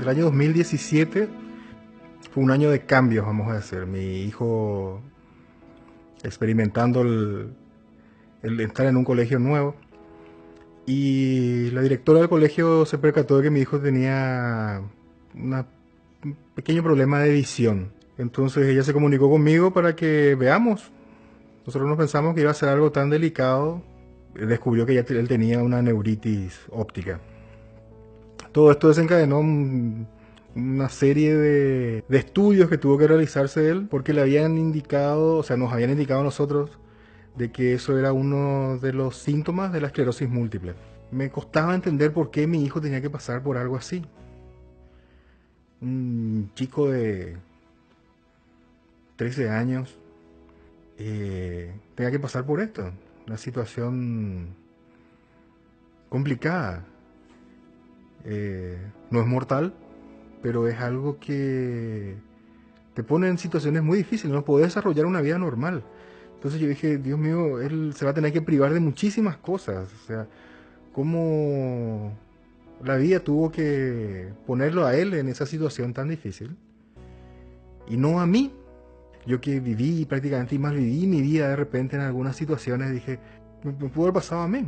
El año 2017 fue un año de cambios, vamos a decir. Mi hijo experimentando el estar en un colegio nuevo. Y la directora del colegio se percató de que mi hijo tenía un pequeño problema de visión. Entonces ella se comunicó conmigo para que veamos. Nosotros no pensamos que iba a ser algo tan delicado. Descubrió que él tenía una neuritis óptica. Todo esto desencadenó una serie de estudios que tuvo que realizarse él porque le habían indicado, o sea, nos habían indicado a nosotros de que eso era uno de los síntomas de la esclerosis múltiple. Me costaba entender por qué mi hijo tenía que pasar por algo así. Un chico de 13 años tenga que pasar por esto. Una situación complicada. No es mortal, pero es algo que te pone en situaciones muy difíciles. No podés desarrollar una vida normal. Entonces yo dije, Dios mío, él se va a tener que privar de muchísimas cosas. O sea, cómo la vida tuvo que ponerlo a él en esa situación tan difícil y no a mí. Yo que viví prácticamente y más viví mi vida de repente en algunas situaciones, dije, me pudo haber pasado a mí.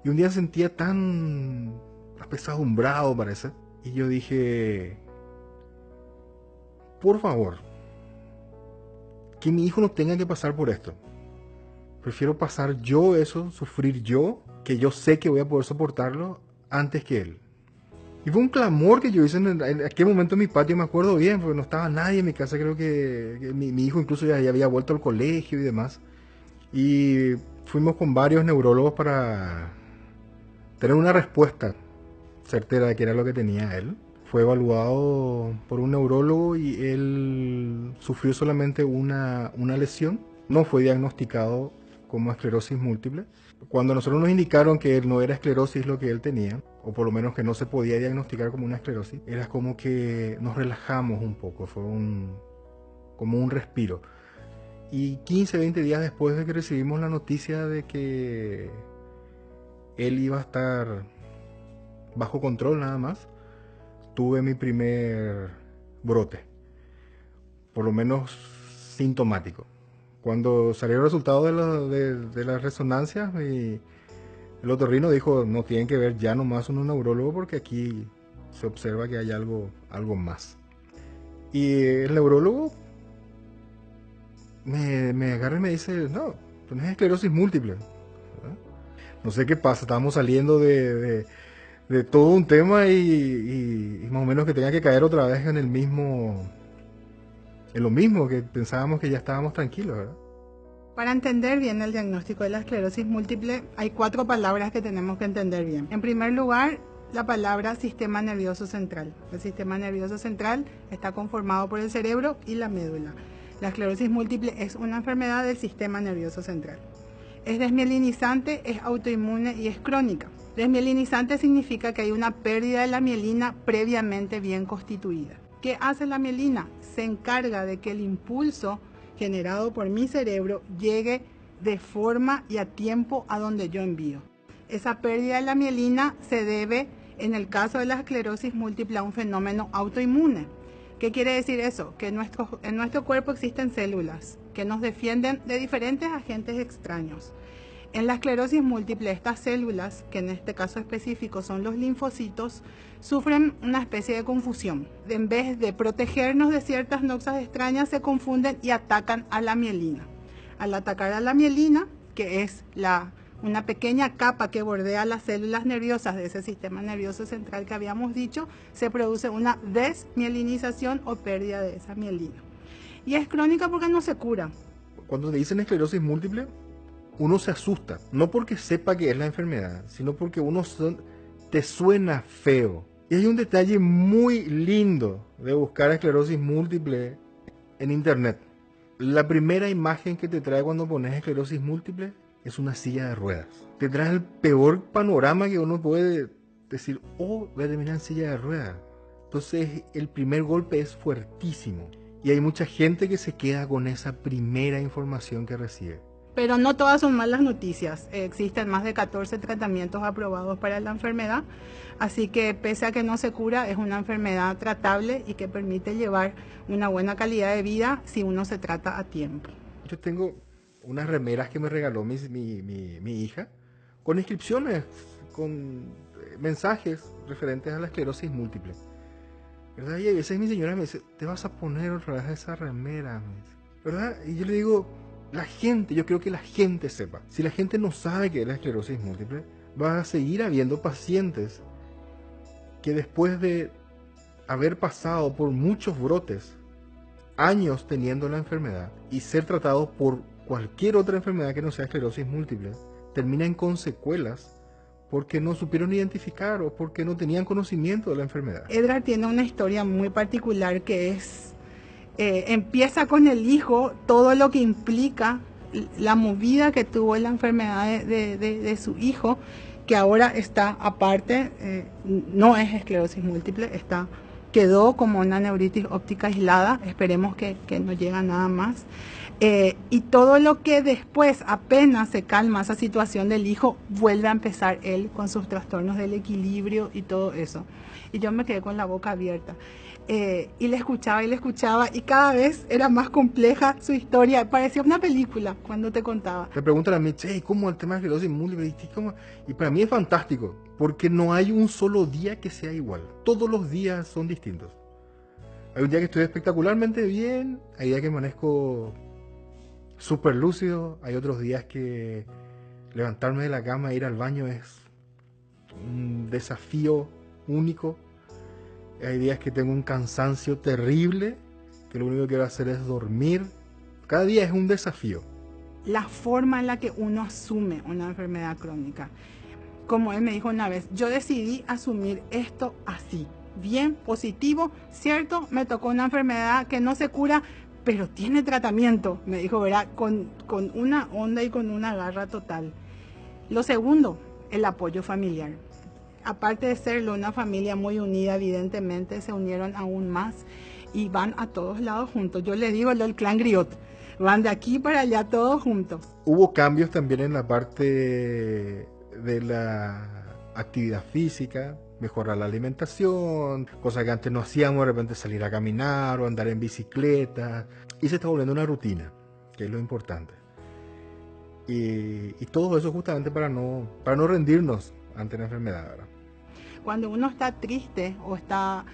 Y un día sentía tan apesadumbrado, parece, y yo dije, por favor, que mi hijo no tenga que pasar por esto. Prefiero pasar yo eso, sufrir yo, que yo sé que voy a poder soportarlo, antes que él. Y fue un clamor que yo hice en aquel momento en mi patio, me acuerdo bien, porque no estaba nadie en mi casa, creo que mi hijo incluso ya había vuelto al colegio y demás. Y fuimos con varios neurólogos para tener una respuesta certera de qué era lo que tenía él. Fue evaluado por un neurólogo y él sufrió solamente una lesión. No fue diagnosticado como esclerosis múltiple. Cuando a nosotros nos indicaron que no era esclerosis lo que él tenía, o por lo menos que no se podía diagnosticar como una esclerosis, era como que nos relajamos un poco, fue como un respiro. Y 15, 20 días después de que recibimos la noticia de que él iba a estar bajo control nada más, tuve mi primer brote, por lo menos sintomático. Cuando salió el resultado de las resonancias, el otorrino dijo, no tienen que ver ya nomás un neurólogo porque aquí se observa que hay algo más. Y el neurólogo me agarra y me dice, no, es esclerosis múltiple. ¿Verdad? No sé qué pasa, estábamos saliendo de todo un tema y más o menos que tenía que caer otra vez en lo mismo, que pensábamos que ya estábamos tranquilos, ¿verdad? Para entender bien el diagnóstico de la esclerosis múltiple, hay 4 palabras que tenemos que entender bien. En primer lugar, la palabra sistema nervioso central. El sistema nervioso central está conformado por el cerebro y la médula. La esclerosis múltiple es una enfermedad del sistema nervioso central. Es desmielinizante, es autoinmune y es crónica. Desmielinizante significa que hay una pérdida de la mielina previamente bien constituida. ¿Qué hace la mielina? Se encarga de que el impulso generado por mi cerebro llegue de forma y a tiempo a donde yo envío. Esa pérdida de la mielina se debe, en el caso de la esclerosis múltiple, a un fenómeno autoinmune. ¿Qué quiere decir eso? Que en nuestro cuerpo existen células que nos defienden de diferentes agentes extraños. En la esclerosis múltiple, estas células, que en este caso específico son los linfocitos, sufren una especie de confusión. En vez de protegernos de ciertas noxas extrañas, se confunden y atacan a la mielina. Al atacar a la mielina, que es una pequeña capa que bordea las células nerviosas de ese sistema nervioso central que habíamos dicho, se produce una desmielinización o pérdida de esa mielina. Y es crónica porque no se cura. Cuando te dicen esclerosis múltiple, uno se asusta, no porque sepa que es la enfermedad, sino porque te suena feo. Y hay un detalle muy lindo de buscar esclerosis múltiple en internet. La primera imagen que te trae cuando pones esclerosis múltiple es una silla de ruedas. Te trae el peor panorama que uno puede decir, oh, voy a terminar en silla de ruedas. Entonces el primer golpe es fuertísimo. Y hay mucha gente que se queda con esa primera información que recibe. Pero no todas son malas noticias. Existen más de 14 tratamientos aprobados para la enfermedad, así que pese a que no se cura, es una enfermedad tratable y que permite llevar una buena calidad de vida si uno se trata a tiempo. Yo tengo unas remeras que me regaló mi hija, con inscripciones, con mensajes referentes a la esclerosis múltiple, ¿verdad? Y a veces mi señora me dice, te vas a poner otra vez esa remera, ¿verdad? Y yo le digo, la gente, yo creo que la gente sepa. Si la gente no sabe qué es la esclerosis múltiple, va a seguir habiendo pacientes que después de haber pasado por muchos brotes, años teniendo la enfermedad y ser tratados por cualquier otra enfermedad que no sea esclerosis múltiple, terminan con secuelas porque no supieron identificar o porque no tenían conocimiento de la enfermedad. Edgar tiene una historia muy particular que es, empieza con el hijo, todo lo que implica la movida que tuvo la enfermedad de su hijo, que ahora está aparte, no es esclerosis múltiple, quedó como una neuritis óptica aislada, esperemos que no llegue a nada más. Y todo lo que después, apenas se calma esa situación del hijo, vuelve a empezar él con sus trastornos del equilibrio y todo eso. Y yo me quedé con la boca abierta. Y le escuchaba, y cada vez era más compleja su historia. Parecía una película cuando te contaba. Me preguntan a mí, ¿cómo el tema de esclerosis múltiple? Y para mí es fantástico, porque no hay un solo día que sea igual. Todos los días son distintos. Hay un día que estoy espectacularmente bien, hay días que amanezco súper lúcido, hay otros días que levantarme de la cama e ir al baño es un desafío único. Hay días que tengo un cansancio terrible, que lo único que quiero hacer es dormir. Cada día es un desafío. La forma en la que uno asume una enfermedad crónica. Como él me dijo una vez, yo decidí asumir esto así, bien, positivo, cierto, me tocó una enfermedad que no se cura, pero tiene tratamiento, me dijo, ¿verdad? Con una onda y con una garra total. Lo segundo, el apoyo familiar. Aparte de serlo una familia muy unida, evidentemente se unieron aún más y van a todos lados juntos. Yo le digo el clan Griot, van de aquí para allá todos juntos. Hubo cambios también en la parte de la actividad física, mejorar la alimentación, cosas que antes no hacíamos, de repente salir a caminar o andar en bicicleta, y se está volviendo una rutina, que es lo importante. Y todo eso justamente para no rendirnos ante la enfermedad, ¿verdad? Cuando uno está triste o está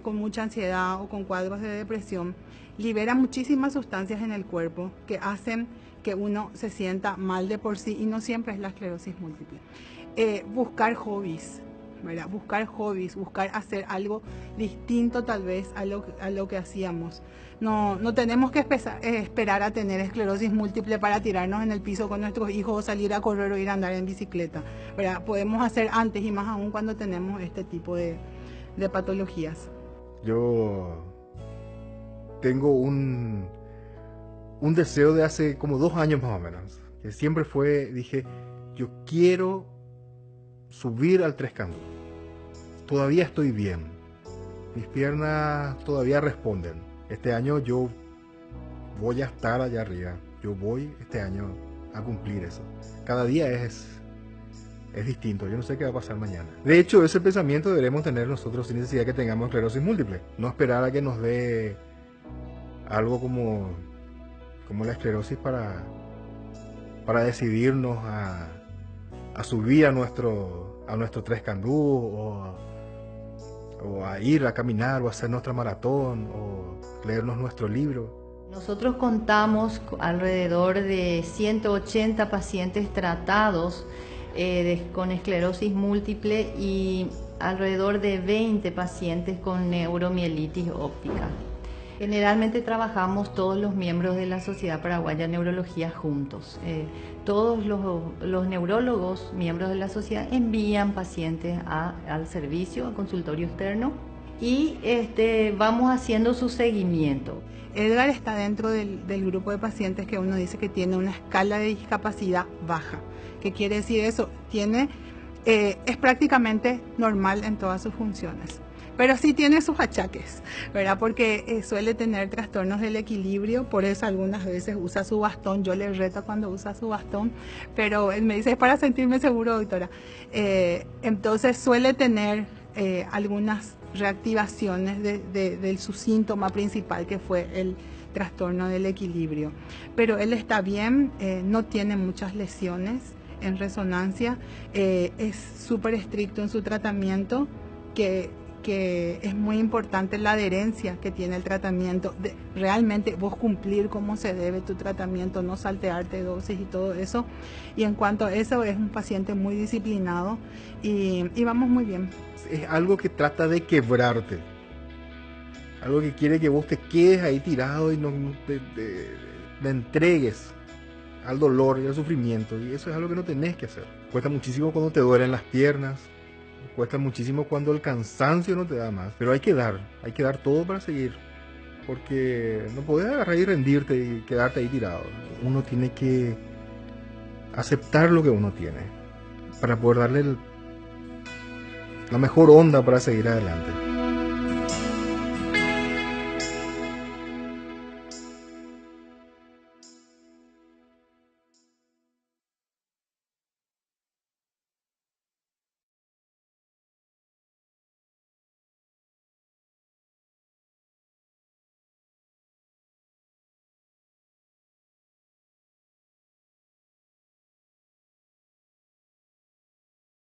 con mucha ansiedad o con cuadros de depresión, libera muchísimas sustancias en el cuerpo que hacen que uno se sienta mal de por sí, y no siempre es la esclerosis múltiple. Buscar hobbies, ¿verdad? Buscar hacer algo distinto tal vez a lo que hacíamos. No tenemos que esperar a tener esclerosis múltiple para tirarnos en el piso con nuestros hijos o salir a correr o ir a andar en bicicleta, ¿verdad? Podemos hacer antes, y más aún cuando tenemos este tipo de patologías. Yo tengo un deseo de hace como 2 años más o menos, que siempre dije, yo quiero subir al Tres Candú. Todavía estoy bien, mis piernas todavía responden. Este año yo voy a estar allá arriba, yo voy este año a cumplir eso. Cada día es distinto, yo no sé qué va a pasar mañana. De hecho, ese pensamiento deberemos tener nosotros sin necesidad que tengamos esclerosis múltiple. No esperar a que nos dé algo como la esclerosis para decidirnos a subir a nuestro Tres Candú o a ir a caminar o a hacer nuestra maratón o leernos nuestro libro. Nosotros contamos alrededor de 180 pacientes tratados con esclerosis múltiple y alrededor de 20 pacientes con neuromielitis óptica. Generalmente trabajamos todos los miembros de la Sociedad Paraguaya de Neurología juntos. Todos los neurólogos, miembros de la sociedad, envían pacientes al servicio, al consultorio externo, y vamos haciendo su seguimiento. Edgar está dentro del grupo de pacientes que uno dice que tiene una escala de discapacidad baja. ¿Qué quiere decir eso? Tiene es prácticamente normal en todas sus funciones. Pero sí tiene sus achaques, ¿verdad? Porque suele tener trastornos del equilibrio, por eso algunas veces usa su bastón. Yo le reto cuando usa su bastón, pero él me dice, es para sentirme seguro, doctora. Entonces suele tener algunas reactivaciones de su síntoma principal, que fue el trastorno del equilibrio. Pero él está bien, no tiene muchas lesiones en resonancia, es súper estricto en su tratamiento, que es muy importante la adherencia que tiene el tratamiento, de realmente vos cumplir como se debe tu tratamiento, no saltearte dosis y todo eso. Y en cuanto a eso, es un paciente muy disciplinado y vamos muy bien. Es algo que trata de quebrarte, algo que quiere que vos te quedes ahí tirado y no te entregues al dolor y al sufrimiento, y eso es algo que no tenés que hacer. Cuesta muchísimo cuando te duelen las piernas, cuesta muchísimo cuando el cansancio no te da más, pero hay que dar todo para seguir, porque no podés agarrar y rendirte y quedarte ahí tirado. Uno tiene que aceptar lo que uno tiene para poder darle la mejor onda para seguir adelante.